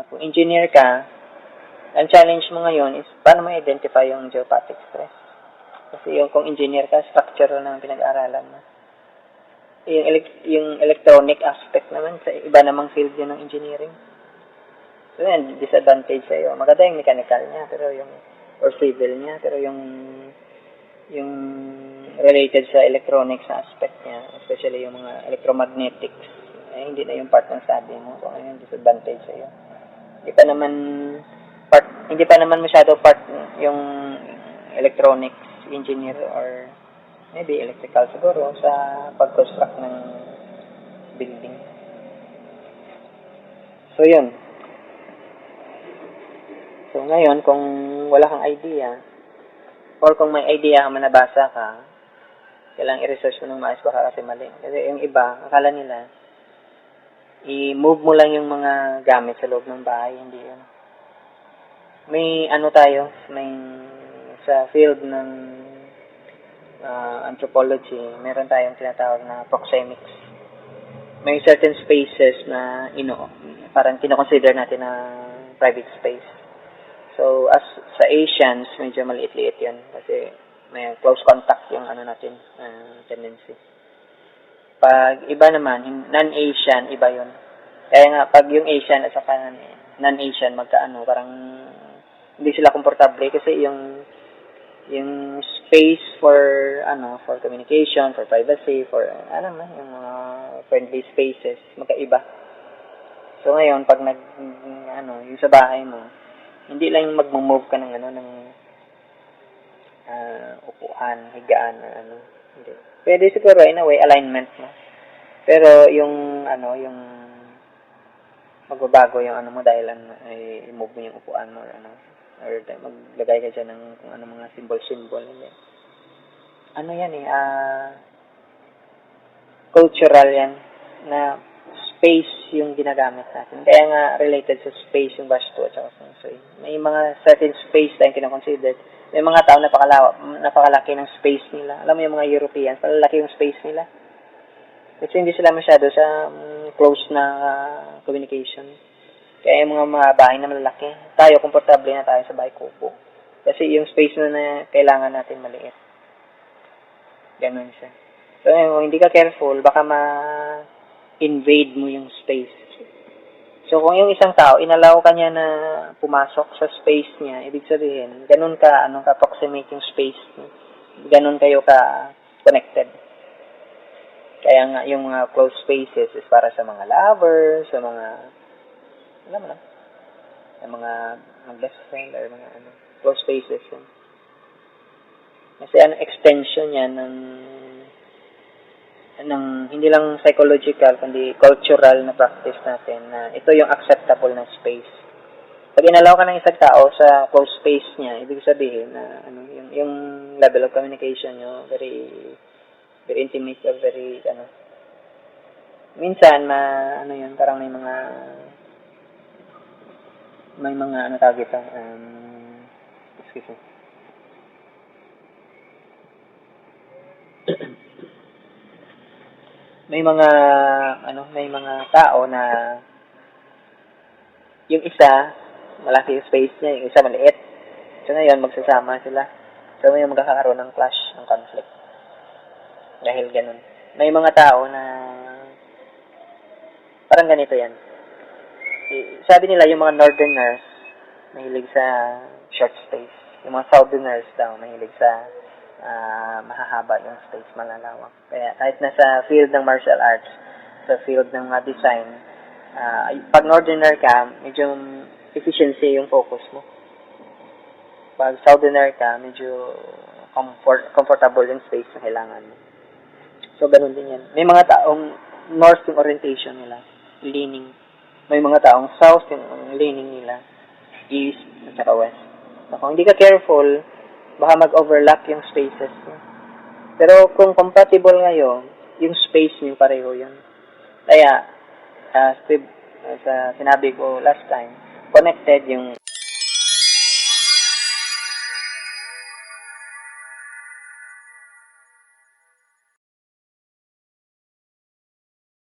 kung engineer ka, ang challenge mo ngayon is paano mo identify yung geopathic stress. Kasi kung engineer ka, structural na pinag-aaralan mo. Yung electronic aspect naman, sa iba namang field yun ng engineering. So yan, disadvantage sa'yo. Maganda yung mechanical niya, pero or civil niya, pero yung related sa electronics aspect niya, especially yung mga electromagnetics, hindi na yung part ng sabi mo. So, yung disadvantage sa'yo. Hindi pa naman masyado part yung electronics engineer or maybe electrical siguro sa pag-construct ng building. So, yun. So, ngayon, kung wala kang idea, or kung may idea ka, manabasa ka, kailangan i-research mo ng maayos baka kasi mali. Kasi yung iba, akala nila, i-move mo lang yung mga gamit sa loob ng bahay, hindi yun. May sa field ng anthropology, meron tayong tinatawag na proxemics. May certain spaces na parang kinoconsider natin na private space. So, as sa Asians, medyo maliit-liit yun kasi may close contact yung tendency. Pag iba naman, non-Asian, iba yun. Kaya nga, pag yung Asian at saka non-Asian, parang hindi sila komportable kasi yung space for communication, for privacy, for yung mga friendly spaces, magkaiba. So ngayon pag yung sa bahay mo, hindi lang yung mag-move ka ng upuan, higaan hindi. Pwede siguro in a way alignment mo. Pero yung magbabago yung mo dahil i-move mo yung upuan mo or maglagay ka dyan ng kung mga symbol. Yan cultural yan na space yung ginagamit natin. Kaya nga related sa space yung Vastu at saka Feng. May mga certain space tayong kinoconsider. May mga tao napakalaki ng space nila. Alam mo yung mga Europeans, palalaki yung space nila. Kasi hindi sila masyado sa close na communication. Kaya yung mga bahay na malalaki, tayo, komportable na tayo sa bahay kubo. Kasi yung space na kailangan natin maliit. Ganun siya. So, kung hindi ka careful, baka ma-invade mo yung space. So, kung yung isang tao, inalaw ka niya na pumasok sa space niya, ibig sabihin, ganun ka approximate yung space. Ganun kayo ka-connected. Kaya nga, yung mga close spaces is para sa mga lovers, sa mga yung mga best friend or mga close spaces yun. Kasi extension yan ng hindi lang psychological kundi cultural na practice natin na ito yung acceptable na space. Pag inalaw ka ng isang tao sa close space niya, ibig sabihin na yung level of communication nyo very very intimate or very minsan yun parang may mga tawag ito excuse me may mga tao na yung isa malaki yung space niya, yung isa maliit. So ngayon magsasama sila. So ngayon magkakaroon ng clash, ng conflict. Dahil ganun. May mga tao na parang ganito yan. Sabi nila yung mga northerners mahilig sa short space. Yung mga southerners daw mahilig sa mahahaba yung space, malalawak. Kaya kahit nasa field ng martial arts, sa field ng design, pag northerner ka, medyo efficiency yung focus mo. Pag southerner ka, medyo comfortable yung space na kailangan mo. So, ganun din yan. May mga taong north yung orientation nila, leaning. May mga taong south yung leaning nila, east at saka west. So, kung hindi ka careful, baka mag-overlap yung spaces niyo. Pero kung compatible ngayon, yung space niyo pareho yun. Kaya, sa sinabi ko last time, connected yung